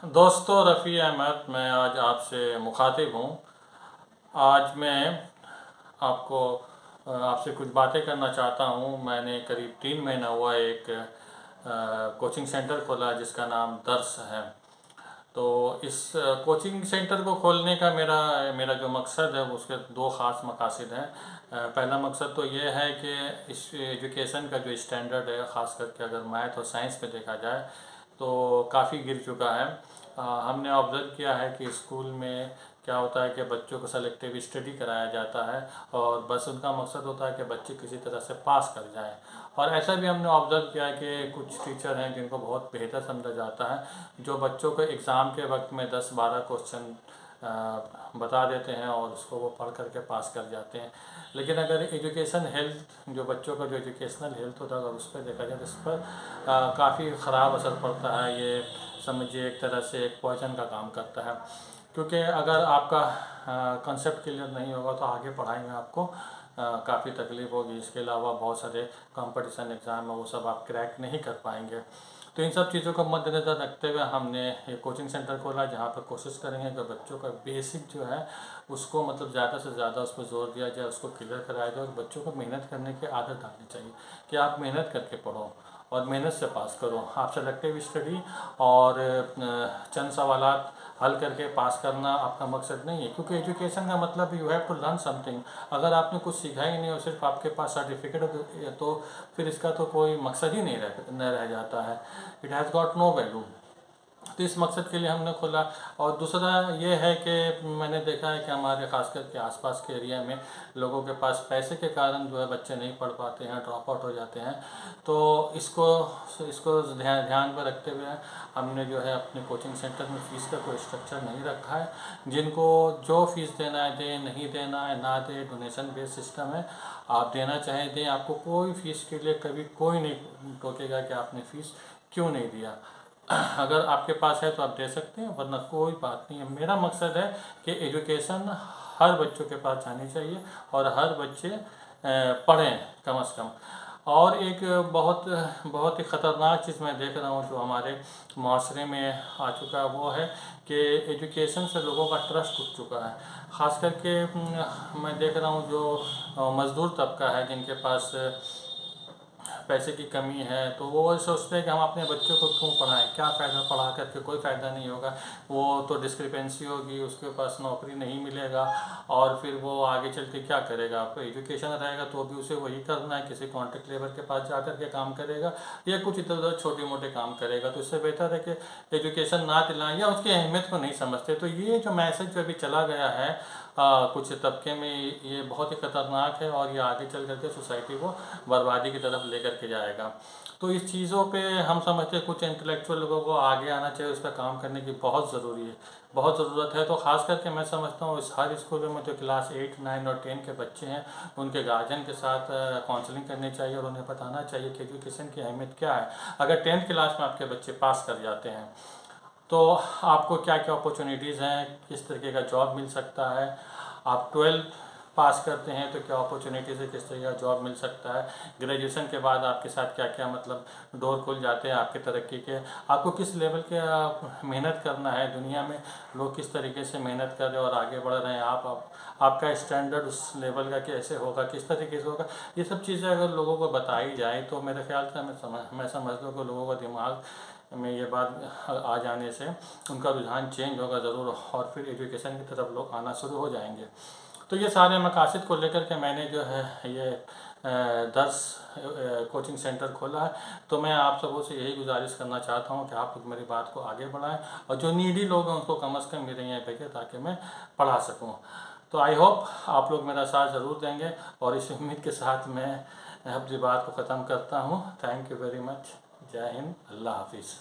दोस्तों, रफ़ी अहमद मैं आज आपसे मुखातिब हूँ। आज मैं आपको आपसे कुछ बातें करना चाहता हूँ। मैंने करीब 3 महीना हुआ एक कोचिंग सेंटर खोला जिसका नाम दर्स है। तो इस कोचिंग सेंटर को खोलने का मेरा मेरा जो मकसद है उसके दो ख़ास मकासद हैं। पहला मकसद तो ये है कि इस एजुकेशन का जो स्टैंडर्ड है, ख़ास करके अगर मैथ और साइंस पे देखा जाए तो काफ़ी गिर चुका है। हमने ऑब्ज़र्व किया है कि स्कूल में क्या होता है कि बच्चों को सेलेक्टिव स्टडी कराया जाता है और बस उनका मकसद होता है कि बच्चे किसी तरह से पास कर जाएं। और ऐसा भी हमने ऑब्ज़र्व किया है कि कुछ टीचर हैं जिनको बहुत बेहतर समझा जाता है, जो बच्चों को एग्ज़ाम के वक्त में 10-12 क्वेश्चन बता देते हैं और उसको वो पढ़ करके पास कर जाते हैं। लेकिन अगर एजुकेशन हेल्थ, जो बच्चों का जो एजुकेशनल हेल्थ होता है, अगर उस पर देखा जाए तो इस पर काफ़ी ख़राब असर पड़ता है। ये समझिए एक तरह से एक पॉइजन का काम करता है, क्योंकि अगर आपका कंसेप्ट क्लियर नहीं होगा तो आगे पढ़ाई में आपको काफ़ी तकलीफ़ होगी। इसके अलावा बहुत सारे कंपटीशन एग्ज़ाम है, वो सब आप क्रैक नहीं कर पाएंगे। तो इन सब चीज़ों को मद्देनज़र रखते हुए हमने एक कोचिंग सेंटर खोला जहाँ पर कोशिश करेंगे कि बच्चों का बेसिक जो है उसको मतलब ज़्यादा से ज़्यादा उस पर जोर दिया जाए, उसको क्लियर कराया जाए और बच्चों को मेहनत करने की आदत डालनी चाहिए कि आप मेहनत करके पढ़ो और मेहनत से पास करो। आप सेलेक्टिव स्टडी और चंद सवालात हल करके पास करना आपका मकसद नहीं है, क्योंकि एजुकेशन का मतलब you have to learn something. अगर आपने कुछ सीखा ही नहीं और सिर्फ आपके पास सर्टिफिकेट हो तो फिर इसका तो कोई मकसद ही नहीं रह जाता है। It has got no value. तो इस मकसद के लिए हमने खोला। और दूसरा ये है कि मैंने देखा है कि हमारे ख़ास करके आसपास के एरिया में लोगों के पास पैसे के कारण जो है बच्चे नहीं पढ़ पाते हैं, ड्रॉप आउट हो जाते हैं। तो इसको इसको ध्यान में रखते हुए हमने जो है अपने कोचिंग सेंटर में फ़ीस का कोई स्ट्रक्चर नहीं रखा है। जिनको जो फ़ीस देना है दें, नहीं देना है ना दें, डोनेशन बेस्ड सिस्टम है। आप देना चाहें दें, आपको कोई फ़ीस के लिए कभी कोई नहीं टोकेगा कि आपने फ़ीस क्यों नहीं दिया। अगर आपके पास है तो आप दे सकते हैं, वरना कोई बात नहीं है। मेरा मकसद है कि एजुकेशन हर बच्चों के पास जानी चाहिए और हर बच्चे पढ़ें कम से कम। और एक बहुत बहुत ही ख़तरनाक चीज़ मैं देख रहा हूँ जो हमारे माशरे में आ चुका है, वो है कि एजुकेशन से लोगों का ट्रस्ट उठ चुका है। ख़ास करके मैं देख रहा हूँ जो मज़दूर तबका है, जिनके पास पैसे की कमी है, तो वो सोचते हैं कि हम अपने बच्चों को क्यों पढ़ाएं, क्या फ़ायदा पढ़ा करके, कोई फ़ायदा नहीं होगा। वो तो डिस्क्रिपेंसी होगी, उसके पास नौकरी नहीं मिलेगा और फिर वो आगे चल के क्या करेगा। आपको एजुकेशन रहेगा तो भी उसे वही करना है, किसी कॉन्ट्रैक्ट लेबर के पास जा कर के काम करेगा या कुछ इधर उधर छोटे मोटे काम करेगा। तो इससे बेहतर है कि एजुकेशन ना दिलाएं या उसकी अहमियत को नहीं समझते। तो ये जो मैसेज जो अभी चला गया है कुछ तबके में, ये बहुत ही ख़तरनाक है और ये आगे चल करके सोसाइटी को बर्बादी की तरफ लेकर के जाएगा। तो इस चीज़ों पे हम समझते हैं कुछ इंटेलेक्चुअल लोगों को आगे आना चाहिए, उस पर काम करने की बहुत ज़रूरी है, बहुत ज़रूरत है। तो ख़ास करके मैं समझता हूँ इस हर स्कूलों में जो क्लास 8, 9 और 10 के बच्चे हैं उनके गार्जियन के साथ काउंसलिंग करनी चाहिए और उन्हें बताना चाहिए कि एजुकेशन की अहमियत क्या है। अगर 10th क्लास में आपके बच्चे पास कर जाते हैं तो आपको क्या क्या अपॉर्चुनिटीज़ हैं, किस तरीके का जॉब मिल सकता है। आप 12th पास करते हैं तो क्या अपॉर्चुनिटीज़ है, किस तरीके का जॉब मिल सकता है। ग्रेजुएशन के बाद आपके साथ क्या क्या मतलब डोर खुल जाते हैं आपके तरक्की के। आपको किस लेवल के मेहनत करना है, दुनिया में लोग किस तरीके से मेहनत कर रहे हैं और आगे बढ़ रहे हैं, आपका स्टैंडर्ड उस लेवल का कैसे होगा, किस तरीके से होगा। ये सब चीज़ें अगर लोगों को बताई जाए तो मेरे ख्याल से मैं समझता हूँ कि लोगों का दिमाग में ये बात आ जाने से उनका रुझान चेंज होगा ज़रूर और फिर एजुकेशन की तरफ लोग आना शुरू हो जाएंगे। तो ये सारे मकासद को लेकर के मैंने जो है ये 10 कोचिंग सेंटर खोला है। तो मैं आप सबों से यही गुजारिश करना चाहता हूँ कि आप लोग मेरी बात को आगे बढ़ाएं और जो नीडी लोग हैं उनको कम से कम मेरे यहाँ भेजें ताकि मैं पढ़ा सकूँ। तो आई होप आप लोग मेरा साथ ज़रूर देंगे और इस उम्मीद के साथ मैं अपनी बात को ख़त्म करता हूँ। Thank you very much. जय हिंद, अल्लाह हाफिज़।